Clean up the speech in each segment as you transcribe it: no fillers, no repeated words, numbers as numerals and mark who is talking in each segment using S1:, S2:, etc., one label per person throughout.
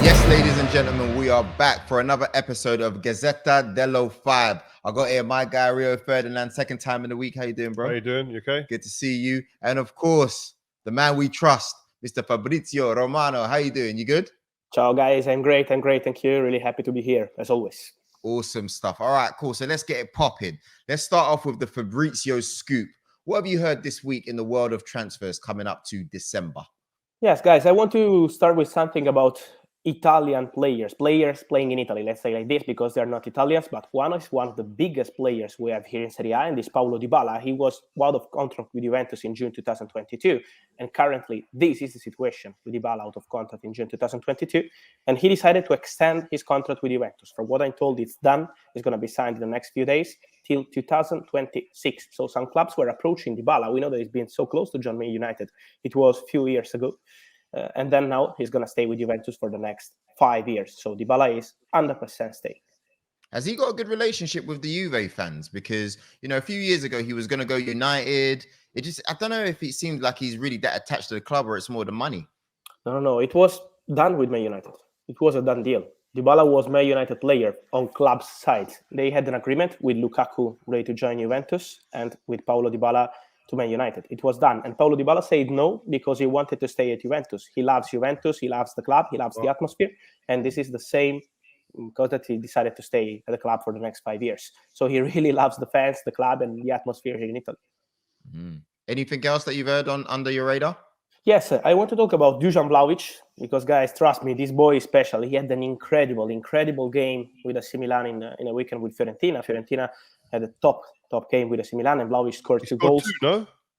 S1: Yes, ladies and gentlemen, we are back for another episode of Gazetta Dello Five. I got here my guy Rio Ferdinand, second time in the week. How you doing, bro?
S2: How you doing? You okay?
S1: Good to see you. And of course, the man we trust, Mr. Fabrizio Romano. How you doing? You good?
S3: Ciao, guys. I'm great. Thank you. Really happy to be here, as always.
S1: Awesome stuff. All right, cool. So let's get it popping. Let's start off with the Fabrizio scoop. What have you heard this week in the world of transfers coming up to December?
S3: Yes, guys, I want to start with something about Italian players playing in Italy, let's say like this, because they're not Italians, but one of the biggest players we have here in Serie A, and this Paulo Dybala. He was out of contract with Juventus in June 2022, and currently this is the situation with Dybala out of contract in June 2022, and he decided to extend his contract with Juventus. From what I'm told, it's done. It's going to be signed in the next few days till 2026. So some clubs were approaching Dybala. We know that he's been so close to join Man United. It was a few years ago. And then now he's going to stay with Juventus for the next 5 years. So Dybala is 100% staying.
S1: Has he got a good relationship with the Juve fans? Because, a few years ago, he was going to go United. I don't know if it seemed like he's really that attached to the club or it's more the money.
S3: No. It was done with Man United. It was a done deal. Dybala was Man United player on club's side. They had an agreement with Lukaku ready to join Juventus and with Paulo Dybala to Man United. It was done. And Paulo Dybala said no because he wanted to stay at Juventus. He loves Juventus. He loves the club. He loves the atmosphere. And this is the same because that he decided to stay at the club for the next 5 years. So he really loves the fans, the club, and the atmosphere here in Italy.
S1: Anything else that you've heard under your radar?
S3: Yes, I want to talk about Dusan Vlahovic because, guys, trust me, this boy is special. He had an incredible game with AC Milan in a weekend with Fiorentina. Fiorentina had a top game with AC Milan, and Vlahovic scored two goals.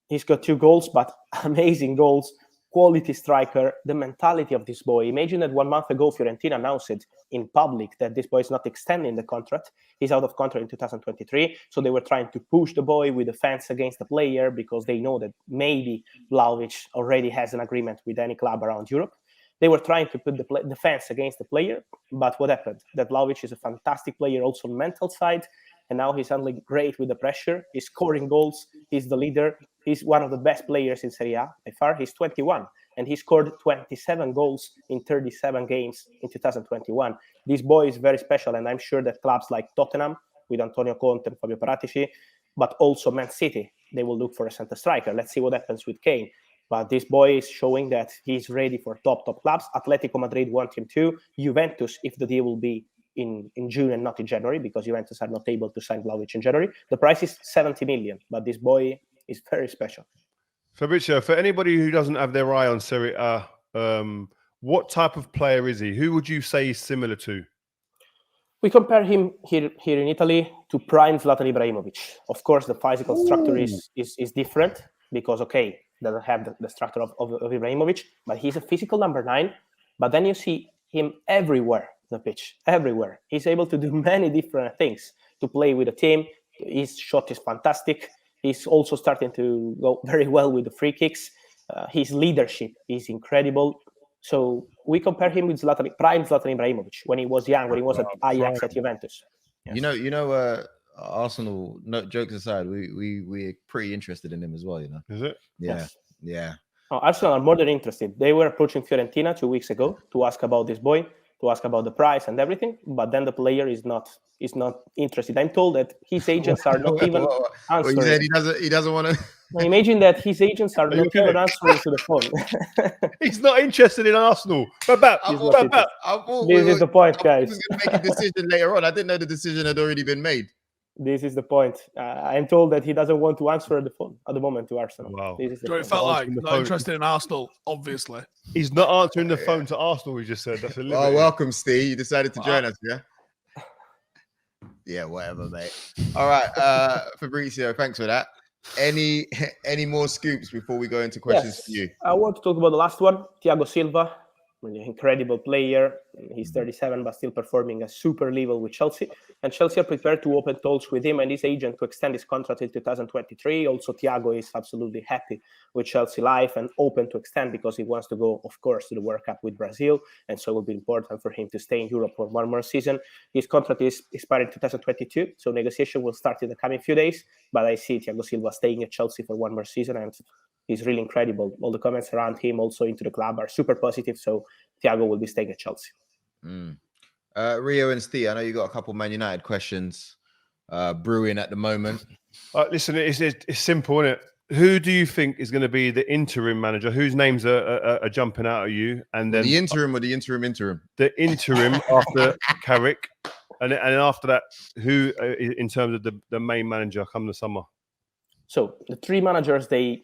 S3: He's got 2 goals, but amazing goals. Quality striker. The mentality of this boy. Imagine that 1 month ago, Fiorentina announced it in public that this boy is not extending the contract. He's out of contract in 2023. So they were trying to push the boy with the fans against the player because they know that maybe Vlahovic already has an agreement with any club around Europe. They were trying to put the fans against the player. But what happened? That Vlahovic is a fantastic player also on the mental side. And now he's handling great with the pressure. He's scoring goals. He's the leader. He's one of the best players in Serie A by far. He's 21, and he scored 27 goals in 37 games in 2021. This boy is very special, and I'm sure that clubs like Tottenham, with Antonio Conte and Fabio Paratici, but also Man City, they will look for a center striker. Let's see what happens with Kane. But this boy is showing that he's ready for top clubs. Atletico Madrid want him too. Juventus, if the deal will be in June and not in January, because Juventus are not able to sign Vlahovic in January. The price is 70 million, but this boy is very special.
S2: Fabrizio, for anybody who doesn't have their eye on Serie A, what type of player is he? Who would you say he's similar to?
S3: We compare him here in Italy to prime Zlatan Ibrahimovic. Of course, the physical structure is different because, doesn't have the structure of Ibrahimovic, but he's a physical number 9. But then you see him everywhere. The pitch everywhere. He's able to do many different things to play with the team. His shot is fantastic. He's also starting to go very well with the free kicks. His leadership is incredible. So we compare him with prime Zlatan Ibrahimovic when he was young, when he was at Ajax at Juventus.
S1: Yes. Arsenal. No, jokes aside, we're pretty interested in him as well.
S2: Is it?
S1: Yeah,
S3: Yes.
S1: yeah.
S3: Oh, Arsenal are more than interested. They were approaching Fiorentina 2 weeks ago to ask about this boy, to ask about the price and everything, but then the player is not interested. I'm told that his agents are not even answering.
S1: He said he doesn't want to.
S3: Now imagine that his agents are not even answering to the phone.
S2: He's not interested in Arsenal.
S3: This is the point, guys.
S1: He was going to make a decision later on. I didn't know the decision had already been made.
S3: This is the point. I'm told that he doesn't want to answer the phone at the moment to Arsenal.
S2: Wow.
S4: So it felt like not interested in Arsenal, obviously.
S2: He's not answering the phone to Arsenal, he just said. That's a
S1: Oh, welcome, Steve. You decided to join us, yeah? Yeah, whatever, mate. All right, Fabrizio, thanks for that. Any more scoops before we go into questions for you?
S3: I want to talk about the last one, Thiago Silva. Really incredible player. He's 37, but still performing at super level with Chelsea. And Chelsea are prepared to open talks with him and his agent to extend his contract in 2023. Also, Thiago is absolutely happy with Chelsea life and open to extend because he wants to go, of course, to the World Cup with Brazil. And so it will be important for him to stay in Europe for one more season. His contract is expired in 2022, so negotiation will start in the coming few days. But I see Thiago Silva staying at Chelsea for one more season, and he's really incredible. All the comments around him, also into the club, are super positive. So Thiago will be staying at Chelsea.
S1: Rio and Steve, I know you got a couple Man United questions brewing at the moment.
S2: Listen, it's simple, isn't it? Who do you think is going to be the interim manager? Whose names are jumping out at you? And then
S1: the interim or the interim?
S2: The interim after Carrick, and after that, who in terms of the main manager come the summer?
S3: So the three managers they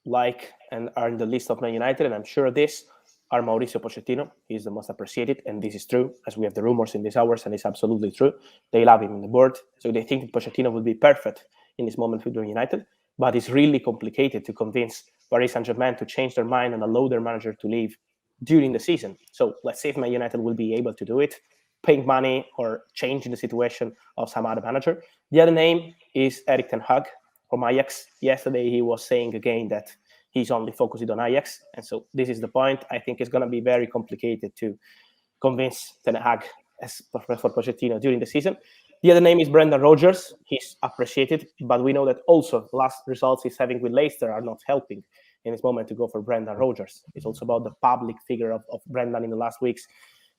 S3: like and are in the list of Man United, and I'm sure this are Mauricio Pochettino. He's the most appreciated, and this is true, as we have the rumors in these hours, and it's absolutely true. They love him in the board, so they think that Pochettino will be perfect in this moment with Man United. But it's really complicated to convince Paris Saint-Germain to change their mind and allow their manager to leave during the season. So let's see if Man United will be able to do it, paying money or changing the situation of some other manager. The other name is Erik ten Hag from Ajax. Yesterday he was saying again that he's only focused on Ajax. And so this is the point. I think it's going to be very complicated to convince Ten Hag for Pochettino during the season. The other name is Brendan Rodgers. He's appreciated, but we know that also last results he's having with Leicester are not helping in this moment to go for Brendan Rodgers. It's also about the public figure of Brendan in the last weeks.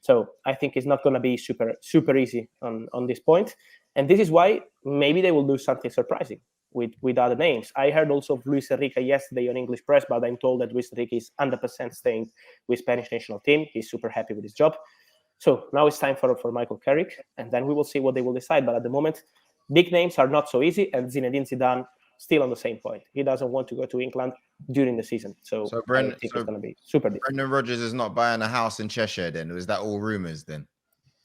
S3: So I think it's not going to be super easy on this point. And this is why maybe they will do something surprising with other names. I heard also of Luis Enrique yesterday on English press, but I'm told that Luis Enrique is 100% staying with Spanish national team. He's super happy with his job. So now it's time for Michael Carrick, and then we will see what they will decide. But at the moment, big names are not so easy, and Zinedine Zidane still on the same point. He doesn't want to go to England during the season. So I think it's going to be super big.
S1: Brendan Rodgers is not buying a house in Cheshire then? Or is that all rumours then?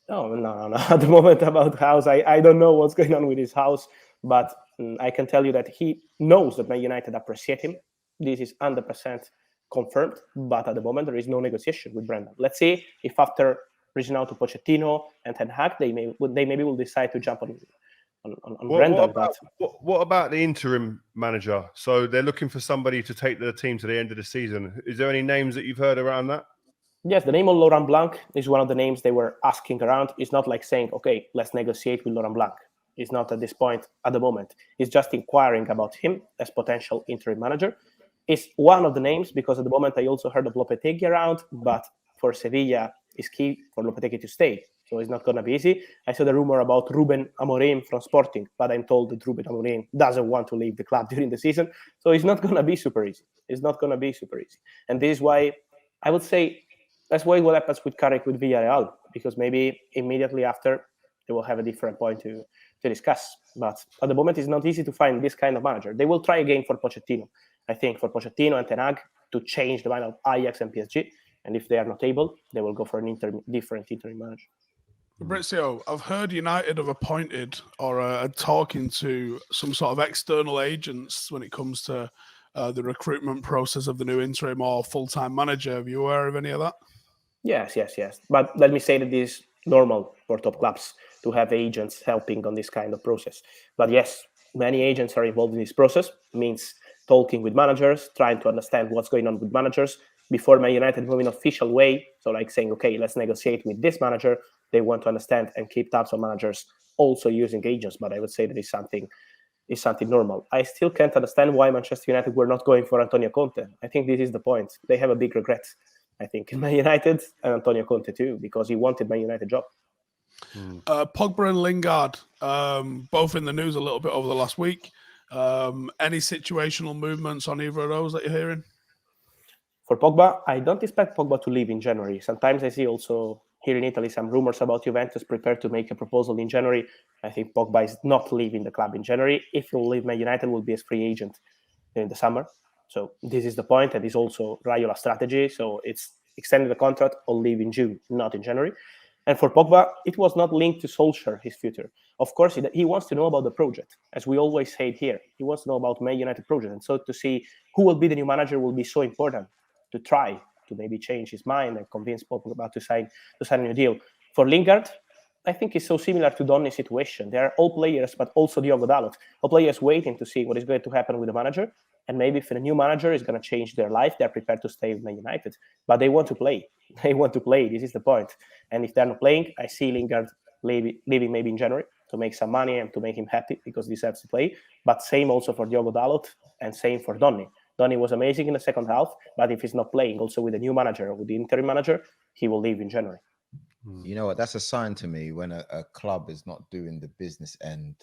S3: No. At the moment about house, I don't know what's going on with his house, but I can tell you that he knows that Man United appreciate him. This is 100% confirmed, but at the moment there is no negotiation with Brendan. Let's see if after reaching out to Pochettino and Ten Hag, they maybe will decide to jump on Brendan.
S2: What about the interim manager? So they're looking for somebody to take the team to the end of the season. Is there any names that you've heard around that?
S3: Yes, the name of Laurent Blanc is one of the names they were asking around. It's not like saying, okay, let's negotiate with Laurent Blanc. It's not at this point at the moment. It's just inquiring about him as potential interim manager. It's one of the names because at the moment I also heard of Lopetegui around, but for Sevilla, it's key for Lopetegui to stay. So it's not going to be easy. I saw the rumor about Ruben Amorim from Sporting, but I'm told that Ruben Amorim doesn't want to leave the club during the season. So it's not going to be super easy. And this is why I would say that's why what happens with Carrick with Villarreal, because maybe immediately after they will have a different point to discuss. But at the moment, it's not easy to find this kind of manager. They will try again for Pochettino. I think for Pochettino and Ten Hag to change the mind of Ajax and PSG. And if they are not able, they will go for an different interim manager.
S4: Fabrizio, I've heard United have appointed or are talking to some sort of external agents when it comes to the recruitment process of the new interim or full-time manager. Are you aware of any of that?
S3: Yes. But let me say that this is normal for top clubs to have agents helping on this kind of process. But yes, many agents are involved in this process. It means talking with managers, trying to understand what's going on with managers before Man United move in an official way. So like saying, okay, let's negotiate with this manager. They want to understand and keep tabs on managers also using agents. But I would say that is something normal. I still can't understand why Manchester United were not going for Antonio Conte. I think this is the point. They have a big regret, I think, in Man United and Antonio Conte too, because he wanted Man United job.
S4: Pogba and Lingard, both in the news a little bit over the last week. Any situational movements on either of those that you're hearing?
S3: For Pogba, I don't expect Pogba to leave in January. Sometimes I see also here in Italy some rumors about Juventus prepared to make a proposal in January. I think Pogba is not leaving the club in January. If he'll leave Man United, will be as free agent in the summer. So this is the point, and it's also Raiola's strategy. So it's extending the contract or leave in June, not in January. And for Pogba, it was not linked to Solskjaer, his future. Of course, he wants to know about the project. As we always say here, he wants to know about Man United project. And so to see who will be the new manager will be so important to try to maybe change his mind and convince Pogba to sign a new deal. For Lingard, I think it's so similar to Donny's situation. They are all players, but also Diogo Dalot. All players waiting to see what is going to happen with the manager. And maybe if the new manager is going to change their life, they're prepared to stay with Man United. But they want to play. This is the point. And if they're not playing, I see Lingard leaving maybe in January to make some money and to make him happy because he deserves to play. But same also for Diogo Dalot and same for Donny. Donny was amazing in the second half, but if he's not playing also with the new manager, with the interim manager, he will leave in January.
S1: You know what? That's a sign to me when a club is not doing the business end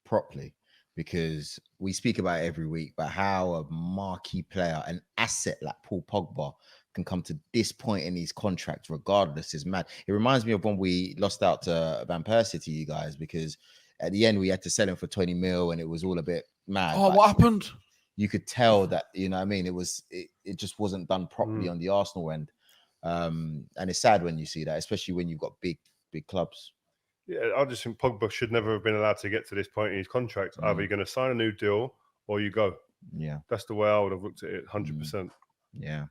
S1: properly, because we speak about it every week, but how a marquee player, an asset like Paul Pogba, can come to this point in his contract regardless is mad. It reminds me of when we lost out to Van Persie to you guys, because at the end we had to sell him for 20 mil and it was all a bit mad.
S4: Oh, what happened?
S1: You could tell that, you know what I mean? It just wasn't done properly on the Arsenal end. And it's sad when you see that, especially when you've got big clubs.
S2: Yeah, I just think Pogba should never have been allowed to get to this point in his contract. Either you're going to sign a new deal or you go.
S1: Yeah.
S2: That's the way I would have looked at it, 100%.
S1: Yeah.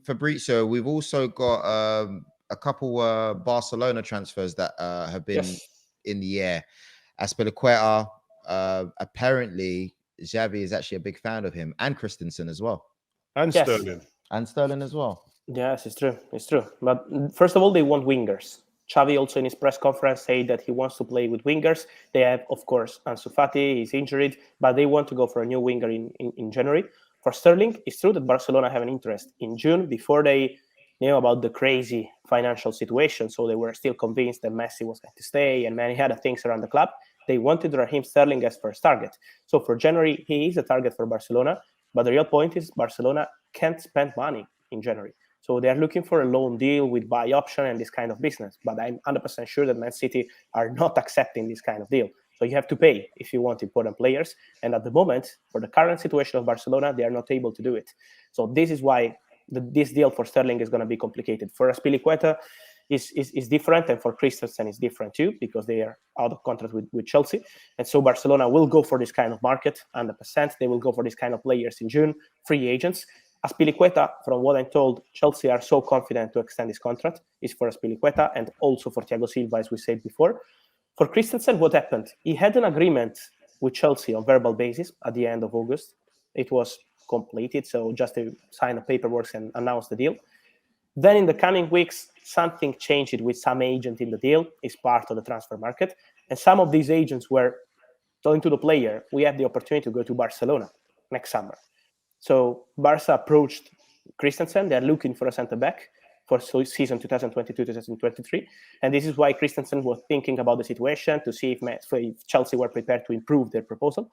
S1: Fabrizio, we've also got a couple Barcelona transfers that have been in the air. Azpilicueta, apparently Xavi is actually a big fan of him, and Christensen as well.
S2: And Sterling.
S1: And Sterling as well.
S3: Yes, it's true. It's true. But first of all, they want wingers. Xavi also in his press conference said that he wants to play with wingers. They have, of course, Ansu Fati, he's injured, but they want to go for a new winger in January. For Sterling, it's true that Barcelona have an interest in June before they knew about the crazy financial situation. So they were still convinced that Messi was going to stay and many other things around the club. They wanted Raheem Sterling as first target. So for January, he is a target for Barcelona. But the real point is Barcelona can't spend money in January. So they are looking for a loan deal with buy option and this kind of business. But I'm 100% sure that Man City are not accepting this kind of deal. So you have to pay if you want important players. And at the moment, for the current situation of Barcelona, they are not able to do it. So this is why this deal for Sterling is going to be complicated. For Azpilicueta, is different, and for Christensen is different too, because they are out of contract with Chelsea. And so Barcelona will go for this kind of market, 100%. They will go for this kind of players in June, free agents. Azpilicueta, from what I'm told, Chelsea are so confident to extend his contract, is for Azpilicueta and also for Thiago Silva, as we said before. For Christensen, what happened? He had an agreement with Chelsea on verbal basis at the end of August. It was completed, so just to sign the paperwork and announce the deal. Then in the coming weeks, something changed with some agent in the deal. It's part of the transfer market. And some of these agents were telling to the player, we have the opportunity to go to Barcelona next summer. So Barca approached Christensen. They're looking for a centre-back for season 2022-2023. And this is why Christensen was thinking about the situation to see if Chelsea were prepared to improve their proposal.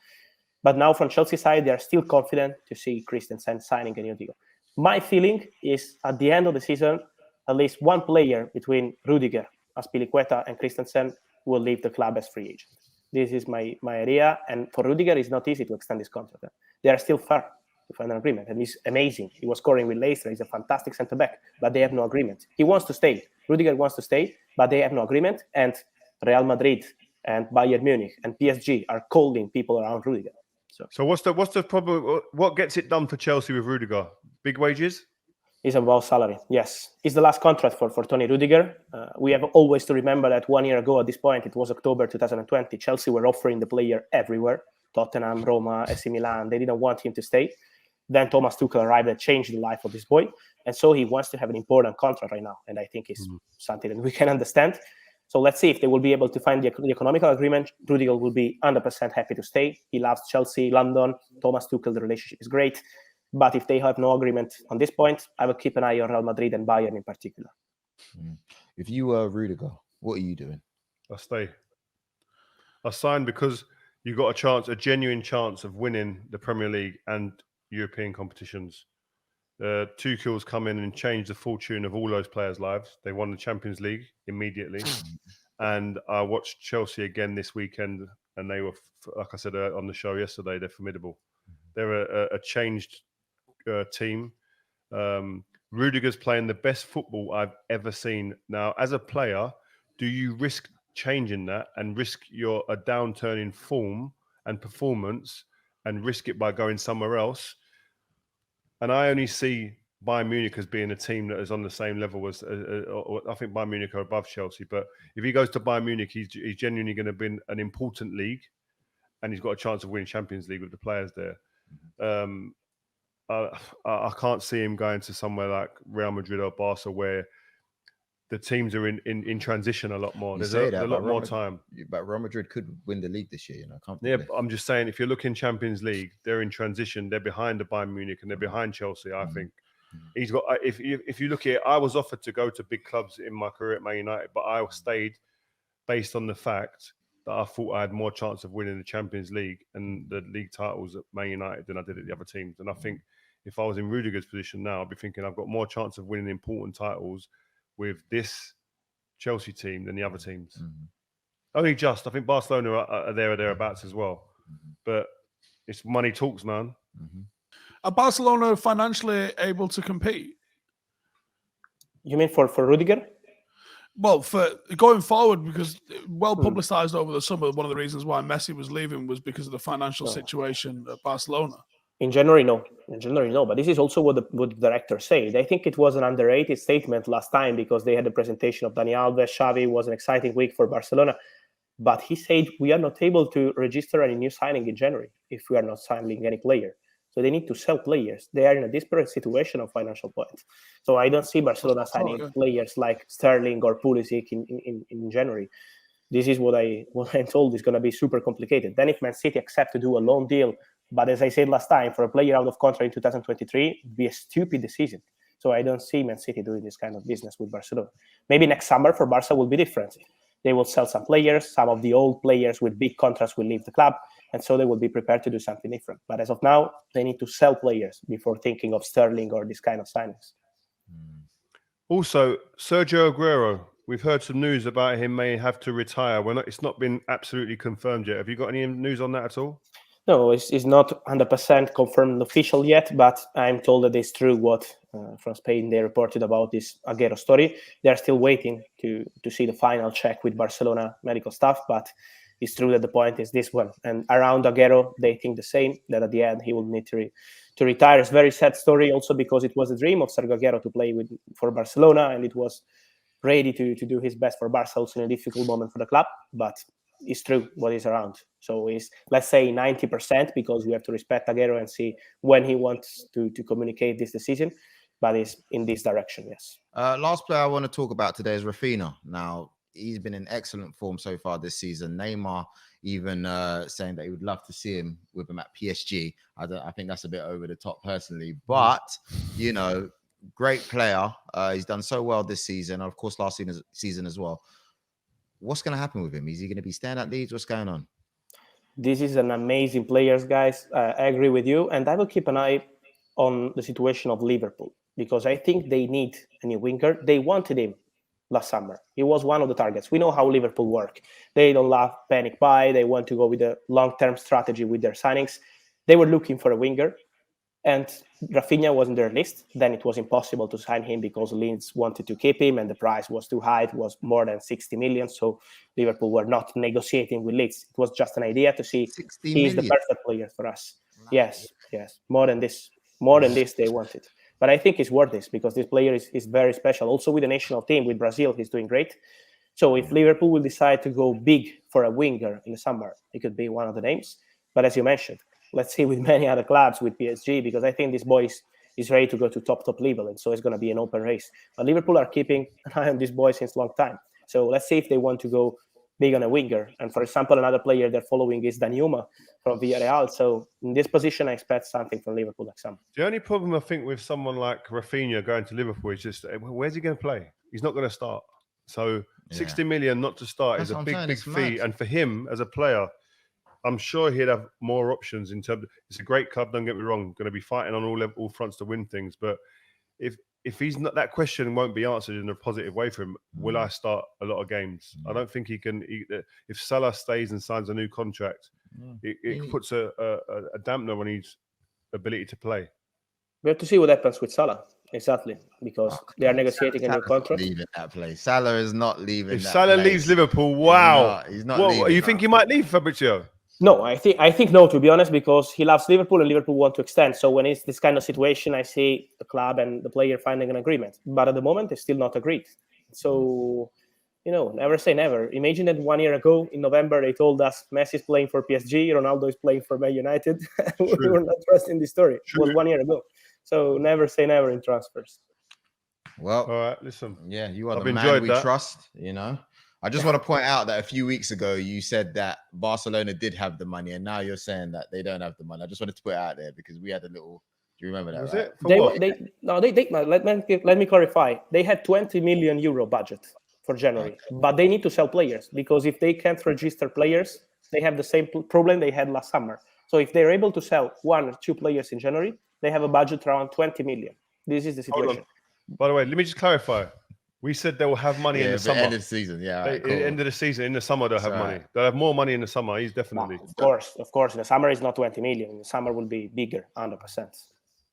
S3: But now from Chelsea side, they are still confident to see Christensen signing a new deal. My feeling is at the end of the season, at least one player between Rudiger, Azpilicueta, and Christensen will leave the club as free agent. This is my idea. And for Rudiger, it's not easy to extend his contract. They are still far to find an agreement. And he's amazing. He was scoring with Leicester. He's a fantastic centre-back, but they have no agreement. He wants to stay. Rudiger wants to stay, but they have no agreement. And Real Madrid and Bayern Munich and PSG are calling people around Rudiger.
S2: So what's the problem? What gets it done for Chelsea with Rudiger? Big wages?
S3: It's about salary, yes. It's the last contract for Tony Rudiger. We have always to remember that 1 year ago at this point, it was October 2020, Chelsea were offering the player everywhere. Tottenham, Roma, AC Milan, they didn't want him to stay. Then Thomas Tuchel arrived and changed the life of this boy. And so he wants to have an important contract right now. And I think it's something that we can understand. So let's see if they will be able to find the economical agreement. Rudiger will be 100% happy to stay. He loves Chelsea, London. Thomas Tuchel, the relationship is great. But if they have no agreement on this point, I will keep an eye on Real Madrid and Bayern in particular.
S1: If you were Rudiger, what are you doing?
S2: I stay. I signed because you got a genuine chance of winning the Premier League and European competitions. Tuchel's come in and changed the fortune of all those players' lives. They won the Champions League immediately. And I watched Chelsea again this weekend, and they were, like I said on the show yesterday, they're formidable. They're a changed team. Rudiger's playing the best football I've ever seen. Now, as a player, do you risk changing that and risk a downturn in form and performance and risk it by going somewhere else? And I only see Bayern Munich as being a team that is on the same level as, I think Bayern Munich are above Chelsea. But if he goes to Bayern Munich, he's genuinely going to be in an important league, and he's got a chance of winning Champions League with the players there. I can't see him going to somewhere like Real Madrid or Barca, where the teams are in transition a lot more. There's a lot more time.
S1: But Real Madrid could win the league this year,
S2: Yeah, but I'm just saying, if you're looking Champions League, they're in transition. They're behind the Bayern Munich and they're behind Chelsea, I think. He's got. If you look at it, I was offered to go to big clubs in my career at Man United, but I stayed based on the fact that I thought I had more chance of winning the Champions League and the league titles at Man United than I did at the other teams. And I think if I was in Rudiger's position now, I'd be thinking I've got more chance of winning important titles with this Chelsea team than the other teams. Only just. I think Barcelona are there or thereabouts as well. But it's money talks, man.
S4: Are Barcelona financially able to compete?
S3: You mean for Rudiger?
S4: Well, for going forward, because well publicized over the summer, one of the reasons why Messi was leaving was because of the financial situation at Barcelona.
S3: In January, no. But this is also what the director said. I think it was an underrated statement last time because they had the presentation of Dani Alves. Xavi. Was an exciting week for Barcelona. But he said we are not able to register any new signing in January if we are not signing any player. So they need to sell players. They are in a desperate situation on financial points. So I don't see Barcelona signing players like Sterling or Pulisic in January. This is what I'm told is going to be super complicated. Then if Man City accept to do a loan deal, but as I said last time, for a player out of contract in 2023, it'd be a stupid decision. So I don't see Man City doing this kind of business with Barcelona. Maybe next summer for Barca will be different. They will sell some players. Some of the old players with big contracts will leave the club. And so they will be prepared to do something different. But as of now, they need to sell players before thinking of Sterling or this kind of signings.
S2: Also, Sergio Aguero. We've heard some news about him may have to retire. It's not been absolutely confirmed yet. Have you got any news on that at all?
S3: No, it's not 100% confirmed and official yet, but I'm told that it's true what from Spain they reported about this Aguero story. They're still waiting to see the final check with Barcelona medical staff, but it's true that the point is this one. And around Aguero, they think the same, that at the end he will need to retire. It's a very sad story also because it was a dream of Sergio Aguero to play for Barcelona, and it was ready to do his best for Barca also in a difficult moment for the club, but it's true what is around. So it's, let's say, 90% because we have to respect Aguero and see when he wants to communicate this decision, but it's in this direction, yes.
S1: Last player I want to talk about today is Rafinha. Now, he's been in excellent form so far this season. Neymar even saying that he would love to see him with him at PSG. I think that's a bit over the top personally, but, you know, great player. He's done so well this season, of course, last season as well. What's going to happen with him? Is he going to be staying at Leeds? What's going on?
S3: This is an amazing player, guys. I agree with you. And I will keep an eye on the situation of Liverpool because I think they need a new winger. They wanted him last summer. He was one of the targets. We know how Liverpool work. They don't love panic buy. They want to go with a long-term strategy with their signings. They were looking for a winger. And Rafinha was in their list. Then it was impossible to sign him because Leeds wanted to keep him and the price was too high. It was more than 60 million. So Liverpool were not negotiating with Leeds. It was just an idea to see he's the perfect player for us. Wow. Yes. More than this they wanted. But I think it's worth this because this player is very special. Also with the national team, with Brazil, he's doing great. So if Liverpool will decide to go big for a winger in the summer, it could be one of the names. But as you mentioned, let's see with many other clubs, with PSG, because I think this boy is ready to go to top level. And so it's going to be an open race. But Liverpool are keeping an eye on this boy since a long time. So let's see if they want to go big on a winger. And for example, another player they're following is Danjuma from Villarreal. So in this position, I expect something from Liverpool next summer.
S2: The only problem I think with someone like Rafinha going to Liverpool is just, where's he going to play? He's not going to start. So 60 million not to start is a big fee. And for him as a player, I'm sure he'd have more options in terms of, it's a great club, don't get me wrong, going to be fighting on all fronts to win things. But if he's not, that question won't be answered in a positive way for him. Will I start a lot of games? I don't think he can. If Salah stays and signs a new contract, it puts a dampener on his ability to play.
S3: We have to see what happens with Salah. Exactly, because they are negotiating a new contract.
S1: Leaving that place. Salah is not leaving.
S2: If Salah leaves Liverpool, wow, he's not leaving. You think he might leave, Fabrizio?
S3: No, I think no, to be honest, because he loves Liverpool and Liverpool want to extend. So when it's this kind of situation, I see the club and the player finding an agreement. But at the moment, it's still not agreed. So, never say never. Imagine that 1 year ago in November, they told us Messi is playing for PSG, Ronaldo is playing for Man United. We were not trusting this story. It was 1 year ago. So never say never in transfers.
S1: Well,
S2: all right, listen.
S1: Yeah, you are the man we trust, I just want to point out that a few weeks ago, you said that Barcelona did have the money, and now you're saying that they don't have the money. I just wanted to put it out there because we had a little Do you remember that?
S2: Was
S1: right?
S2: it? For what?
S3: Let me clarify. They had 20 million euro budget for January, but they need to sell players because if they can't register players, they have the same problem they had last summer. So if they're able to sell 1 or 2 players in January, they have a budget around 20 million. This is the situation.
S2: By the way, let me just clarify. We said they will have money in the summer.
S1: End of the season. Yeah, right, cool.
S2: End of the season, in the summer they'll have money. They'll have more money in the summer. He's definitely.
S3: Of course. In the summer is not 20 million. In the summer will be bigger, 100%.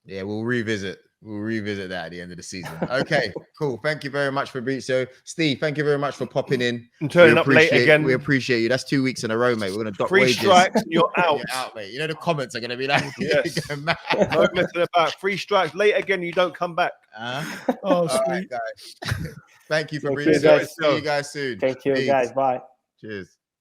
S1: Yeah, we'll revisit that at the end of the season. Okay, cool. Thank you very much, Fabrizio. Steve, thank you very much for popping in.
S2: And turning up late again.
S1: We appreciate you. That's 2 weeks in a row, mate. We're going to dock
S2: 3
S1: wages.
S2: strikes and you're out.
S1: You're out, mate. You know the comments are going to be like,
S2: yes.
S1: going mad.
S2: No messing about. 3 strikes. Late again, you don't come back.
S4: Oh, sweet.
S1: Right, guys. Thank you, Fabrizio. See you guys soon.
S3: Thank you, guys. Bye.
S1: Cheers.